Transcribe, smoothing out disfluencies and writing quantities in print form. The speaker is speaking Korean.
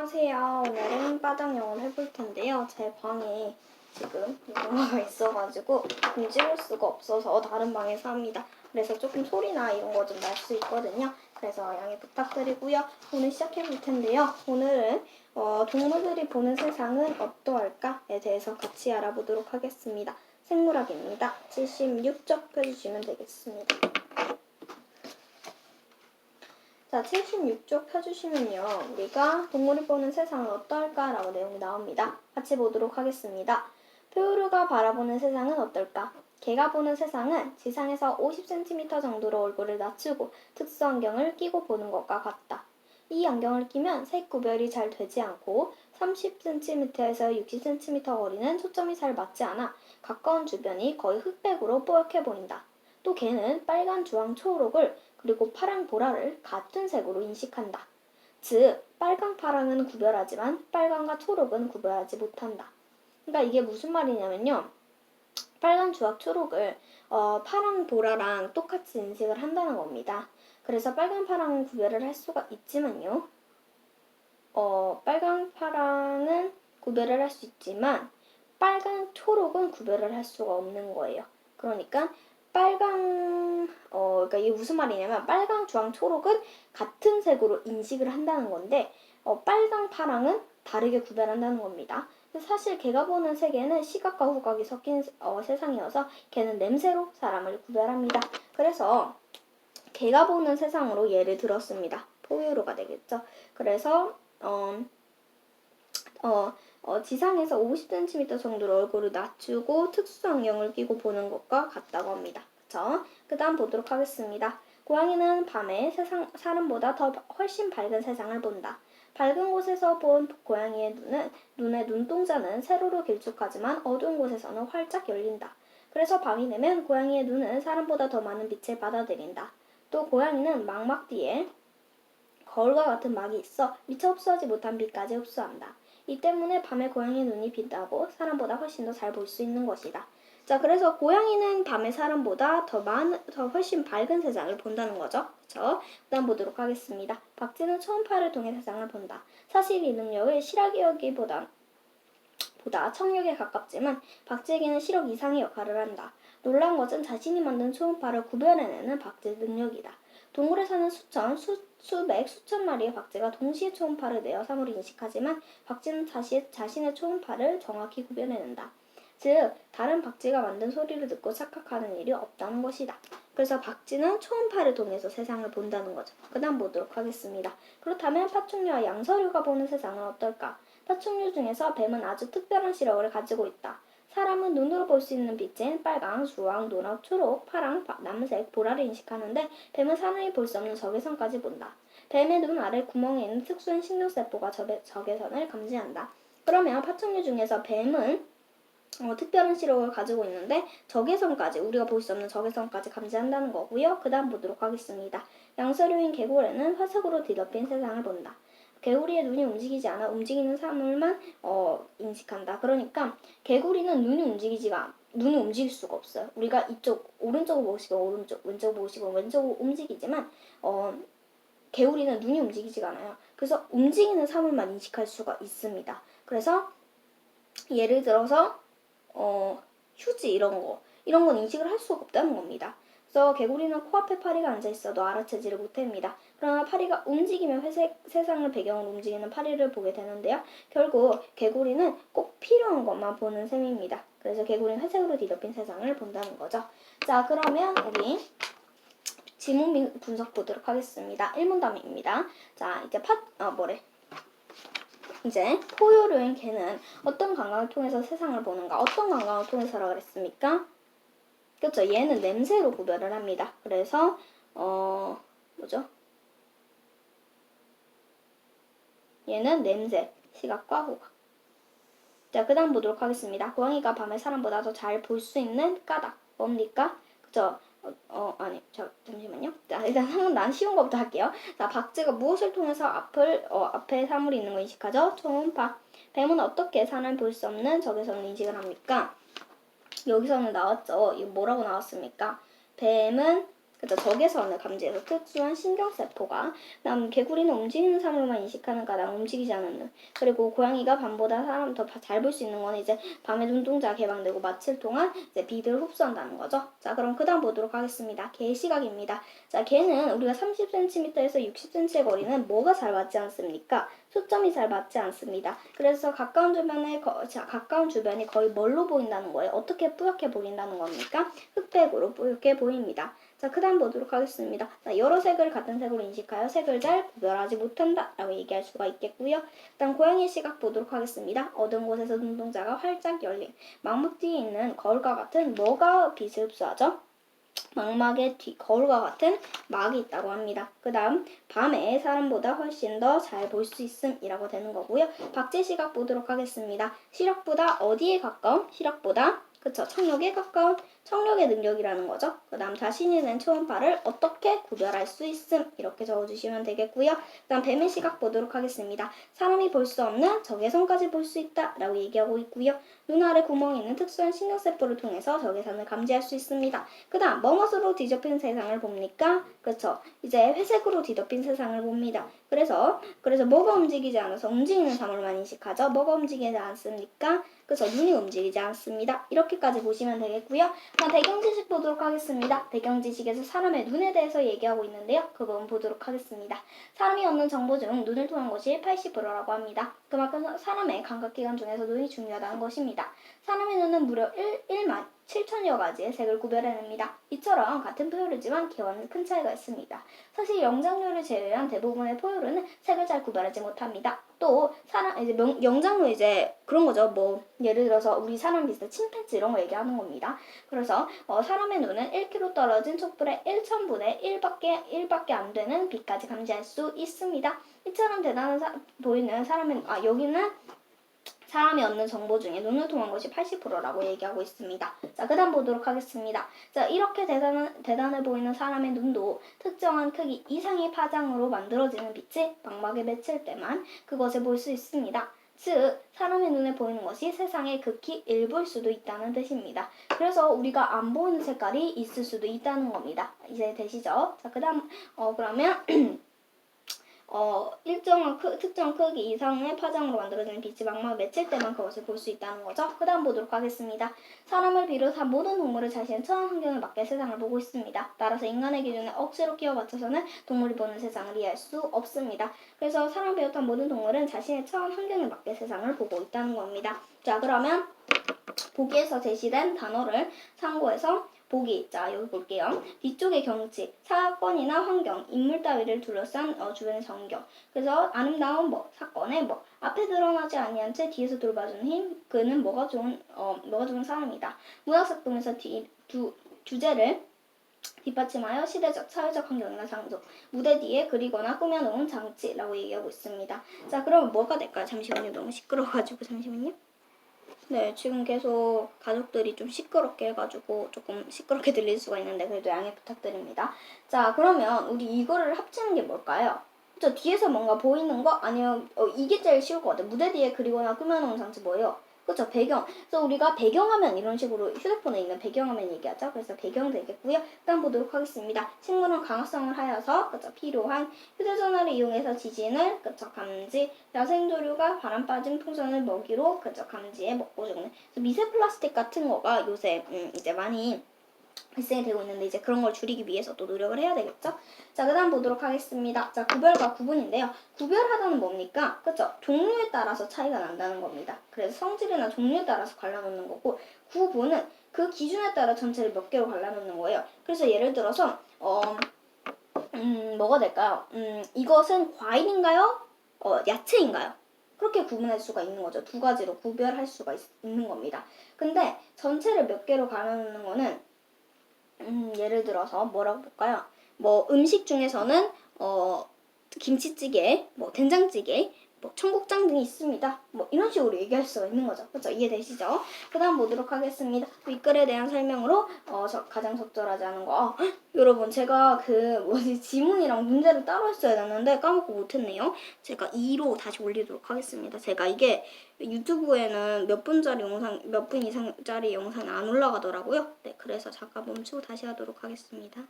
안녕하세요. 오늘은 바닥 영어를 해볼 텐데요. 제 방에 지금 영화가 있어가지고 움직일 수가 없어서 다른 방에서 합니다. 그래서 조금 소리나 이런 거 좀 날 수 있거든요. 그래서 양해 부탁드리고요. 오늘 시작해 볼 텐데요. 오늘은 동물들이 보는 세상은 어떠할까에 대해서 같이 알아보도록 하겠습니다. 생물학입니다. 76쪽 펴주시면 되겠습니다. 자, 76쪽 펴주시면요. 우리가 동물이 보는 세상은 어떨까? 라고 내용이 나옵니다. 같이 보도록 하겠습니다. 포유류가 바라보는 세상은 어떨까? 개가 보는 세상은 지상에서 50cm 정도로 얼굴을 낮추고 특수 안경을 끼고 보는 것과 같다. 이 안경을 끼면 색 구별이 잘 되지 않고 30cm에서 60cm 거리는 초점이 잘 맞지 않아 가까운 주변이 거의 흑백으로 뽀얗게 보인다. 또 개는 빨간, 주황, 초록을 그리고 파랑, 보라를 같은 색으로 인식한다. 즉, 빨강, 파랑은 구별하지만 빨강과 초록은 구별하지 못한다. 그러니까 이게 무슨 말이냐면요. 빨강, 주황, 초록을 파랑, 보라랑 똑같이 인식을 한다는 겁니다. 그래서 빨강, 파랑은 구별을 할 수가 있지만요. 빨강, 파랑은 구별을 할 수 있지만 빨강, 초록은 구별을 할 수가 없는 거예요. 그러니까 그러니까 이게 무슨 말이냐면 빨강, 주황, 초록은 같은 색으로 인식을 한다는 건데 빨강, 파랑은 다르게 구별한다는 겁니다. 사실 개가 보는 세계는 시각과 후각이 섞인 세상이어서 개는 냄새로 사람을 구별합니다. 그래서 개가 보는 세상으로 예를 들었습니다. 포유류가 되겠죠. 그래서 지상에서 50cm 정도로 얼굴을 낮추고 특수 안경을 끼고 보는 것과 같다고 합니다. 그쵸? 그 다음 보도록 하겠습니다. 고양이는 밤에 사람보다 훨씬 밝은 세상을 본다. 밝은 곳에서 본 고양이의 눈의 눈동자는 세로로 길쭉하지만 어두운 곳에서는 활짝 열린다. 그래서 밤이 되면 고양이의 눈은 사람보다 더 많은 빛을 받아들인다. 또 고양이는 망막 뒤에 거울과 같은 막이 있어 미처 흡수하지 못한 빛까지 흡수한다. 이 때문에 밤에 고양이의 눈이 빛나고 사람보다 훨씬 더 잘 볼 수 있는 것이다. 자, 그래서 고양이는 밤에 사람보다 더 훨씬 밝은 세상을 본다는 거죠. 그쵸? 그 다음 보도록 하겠습니다. 박쥐는 초음파를 통해 세상을 본다. 사실 이 능력을 실학이 여기보다 청력에 가깝지만 박쥐에게는 실력 이상의 역할을 한다. 놀라운 것은 자신이 만든 초음파를 구별해내는 박쥐의 능력이다. 동굴에 사는 수천, 수백, 수천 마리의 박쥐가 동시에 초음파를 내어 사물을 인식하지만 박쥐는 자신의 초음파를 정확히 구별해낸다. 즉, 다른 박쥐가 만든 소리를 듣고 착각하는 일이 없다는 것이다. 그래서 박쥐는 초음파를 통해서 세상을 본다는 거죠. 그 다음 보도록 하겠습니다. 그렇다면 파충류와 양서류가 보는 세상은 어떨까? 파충류 중에서 뱀은 아주 특별한 시력을 가지고 있다. 사람은 눈으로 볼 수 있는 빛은 빨강, 주황, 노랗, 초록, 파랑, 남색, 보라를 인식하는데 뱀은 사람이 볼 수 없는 적외선까지 본다. 뱀의 눈 아래 구멍에 있는 특수한 신경세포가 적외선을 감지한다. 그러면 파충류 중에서 뱀은 특별한 시력을 가지고 있는데 우리가 볼 수 없는 적외선까지 감지한다는 거고요. 그 다음 보도록 하겠습니다. 양서류인 개구리는 화석으로 뒤덮인 세상을 본다. 개구리의 눈이 움직이지 않아 움직이는 사물만 인식한다. 그러니까 개구리는 눈이 움직일 수가 없어요. 우리가 오른쪽을 보시고 오른쪽, 왼쪽을 보시고 왼쪽을 움직이지만 개구리는 눈이 움직이지가 않아요. 그래서 움직이는 사물만 인식할 수가 있습니다. 그래서 예를 들어서 휴지 이런 건 인식을 할 수가 없다는 겁니다. 그래서 개구리는 코앞에 파리가 앉아있어도 알아채지를 못합니다. 그러나 파리가 움직이면 세상을 배경으로 움직이는 파리를 보게 되는데요. 결국 개구리는 꼭 필요한 것만 보는 셈입니다. 그래서 개구리는 회색으로 뒤덮인 세상을 본다는 거죠. 자, 그러면 우리 지문 분석 보도록 하겠습니다. 1문답입니다. 자, 이제 포유류인 개는 어떤 감각을 통해서 세상을 보는가? 어떤 감각을 통해서라 그랬습니까? 그렇죠. 얘는 냄새로 구별을 합니다. 그래서 얘는 냄새, 시각과 후각. 자, 그 다음 보도록 하겠습니다. 고양이가 밤에 사람보다 더 잘 볼 수 있는 까닭. 뭡니까? 그죠? 잠시만요. 자, 일단 난 쉬운 것부터 할게요. 자, 박쥐가 무엇을 통해서 앞에 사물이 있는 거 인식하죠? 초음파. 뱀은 어떻게 사람이 볼 수 없는 적외선을 인식을 합니까? 여기서는 나왔죠. 이거 뭐라고 나왔습니까? 뱀은 그래서 적외선을 감지해서 특수한 신경세포가 그다음 개구리는 움직이는 사물만 인식하는 까닭 움직이지 않는 눈. 그리고 고양이가 밤보다 사람 더 잘 볼 수 있는 건 이제 밤에 눈동자가 개방되고 마취를 통한 이제 빛을 흡수한다는 거죠. 자, 그럼 그다음 보도록 하겠습니다. 개 시각입니다. 자, 개는 우리가 30cm에서 60cm의 거리는 뭐가 잘 맞지 않습니까? 초점이 잘 맞지 않습니다. 그래서 가까운 주변이 거의 뭘로 보인다는 거예요? 어떻게 뿌옇게 보인다는 겁니까? 흑백으로 뿌옇게 보입니다. 자, 그 다음 보도록 하겠습니다. 자, 여러 색을 같은 색으로 인식하여 색을 잘 구별하지 못한다 라고 얘기할 수가 있겠고요. 다음 고양이 시각 보도록 하겠습니다. 어두운 곳에서 눈동자가 활짝 열림. 망막 뒤에 있는 거울과 같은 뭐가 빛을 흡수하죠? 망막의 뒤 거울과 같은 막이 있다고 합니다. 그 다음 밤에 사람보다 훨씬 더 잘 볼 수 있음이라고 되는 거고요. 박제 시각 보도록 하겠습니다. 시력보다 어디에 가까운? 시력보다 그쵸, 청력에 가까운 청력의 능력이라는 거죠. 그 다음 자신이 낸 초음파를 어떻게 구별할 수 있음 이렇게 적어주시면 되겠고요. 그 다음 뱀의 시각 보도록 하겠습니다. 사람이 볼 수 없는 적외선까지 볼 수 있다 라고 얘기하고 있고요. 눈 아래 구멍이 있는 특수한 신경세포를 통해서 적외선을 감지할 수 있습니다. 그 다음 뭐뭇으로 뒤덮인 세상을 봅니까? 그쵸, 이제 회색으로 뒤덮인 세상을 봅니다. 그래서 뭐가 움직이지 않아서 움직이는 사물만 인식하죠. 뭐가 움직이지 않습니까? 그래서 눈이 움직이지 않습니다. 이렇게까지 보시면 되겠고요. 다음 배경지식 보도록 하겠습니다. 배경지식에서 사람의 눈에 대해서 얘기하고 있는데요. 그 부분 보도록 하겠습니다. 사람이 얻는 정보 중 눈을 통한 것이 80%라고 합니다. 그만큼 사람의 감각기관 중에서 눈이 중요하다는 것입니다. 사람의 눈은 무려 1만 7천여 가지의 색을 구별해냅니다. 이처럼 같은 포유류지만 개와는 큰 차이가 있습니다. 사실 영장류를 제외한 대부분의 포유류는 색을 잘 구별하지 못합니다. 또 영장류 이제 그런 거죠. 뭐 예를 들어서 우리 사람 비슷한 침팬지 이런 거 얘기하는 겁니다. 그래서 사람의 눈은 1km 떨어진 촛불의 1000분의 1밖에 안 되는 빛까지 감지할 수 있습니다. 이처럼 대단한 보이는 사람의 여기는 사람이 얻는 정보 중에 눈을 통한 것이 80%라고 얘기하고 있습니다. 자, 그 다음 보도록 하겠습니다. 자, 이렇게 대단해 보이는 사람의 눈도 특정한 크기 이상의 파장으로 만들어지는 빛이 망막에 맺힐 때만 그것을 볼 수 있습니다. 즉, 사람의 눈에 보이는 것이 세상의 극히 일부일 수도 있다는 뜻입니다. 그래서 우리가 안 보이는 색깔이 있을 수도 있다는 겁니다. 이제 되시죠? 자, 그 다음, 그러면 특정 크기 이상의 파장으로 만들어지는 빛이 망막에 맺힐 때만 그것을 볼 수 있다는 거죠. 그 다음 보도록 하겠습니다. 사람을 비롯한 모든 동물은 자신의 처한 환경에 맞게 세상을 보고 있습니다. 따라서 인간의 기준에 억지로 끼워 맞춰서는 동물이 보는 세상을 이해할 수 없습니다. 그래서 사람을 비롯한 모든 동물은 자신의 처한 환경에 맞게 세상을 보고 있다는 겁니다. 자, 그러면 보기에서 제시된 단어를 참고해서 보기, 자 여기 볼게요. 뒤쪽의 경치, 사건이나 환경, 인물 따위를 둘러싼 주변의 전경. 그래서 아름다운 사건의 앞에 드러나지 아니한 채 뒤에서 돌봐주는 힘, 그는 뭐가 좋은 사람이다. 문학작품에서 주제를 뒷받침하여 시대적, 사회적 환경이나 장소, 무대 뒤에 그리거나 꾸며놓은 장치라고 얘기하고 있습니다. 자, 그럼 뭐가 될까요? 잠시만요. 너무 시끄러워가지고 잠시만요. 네, 지금 계속 가족들이 좀 시끄럽게 해가지고 조금 시끄럽게 들릴 수가 있는데 그래도 양해 부탁드립니다. 자, 그러면 우리 이거를 합치는 게 뭘까요? 저 뒤에서 뭔가 보이는 거? 아니면 이게 제일 쉬울 것 같아요. 무대 뒤에 그리거나 꾸며놓은 장치 뭐예요? 그쵸, 배경. 그래서 우리가 배경화면 이런 식으로 휴대폰에 있는 배경화면 얘기하죠. 그래서 배경 되겠고요. 일단 보도록 하겠습니다. 식물은 강화성을 하여서 그쵸, 필요한 휴대전화를 이용해서 지진을 그쵸, 감지. 야생조류가 바람 빠진 풍선을 먹이로 그쵸, 감지해 먹고 죽는. 그래서 미세 플라스틱 같은 거가 요새 이제 많이 발생이 되고 있는데 이제 그런 걸 줄이기 위해서 또 노력을 해야 되겠죠? 자, 그 다음 보도록 하겠습니다. 자, 구별과 구분인데요. 구별하다는 뭡니까? 그쵸? 종류에 따라서 차이가 난다는 겁니다. 그래서 성질이나 종류에 따라서 갈라놓는 거고, 구분은 그 기준에 따라 전체를 몇 개로 갈라놓는 거예요. 그래서 예를 들어서 뭐가 될까요? 이것은 과일인가요? 야채인가요? 그렇게 구분할 수가 있는 거죠. 두 가지로 구별할 수가 있는 겁니다. 근데 전체를 몇 개로 갈라놓는 거는 예를 들어서 뭐라고 볼까요? 음식 중에서는 김치찌개, 된장찌개, 청국장 등이 있습니다. 이런 식으로 얘기할 수가 있는 거죠. 그렇죠? 이해되시죠? 그 다음 보도록 하겠습니다. 윗글에 대한 설명으로 가장 적절하지 않은 거. 여러분 제가 지문이랑 문제를 따로 했어야 했는데 까먹고 못했네요. 제가 2로 다시 올리도록 하겠습니다. 제가 이게 유튜브에는 몇 분 이상짜리 영상이 안 올라가더라고요. 네, 그래서 잠깐 멈추고 다시 하도록 하겠습니다.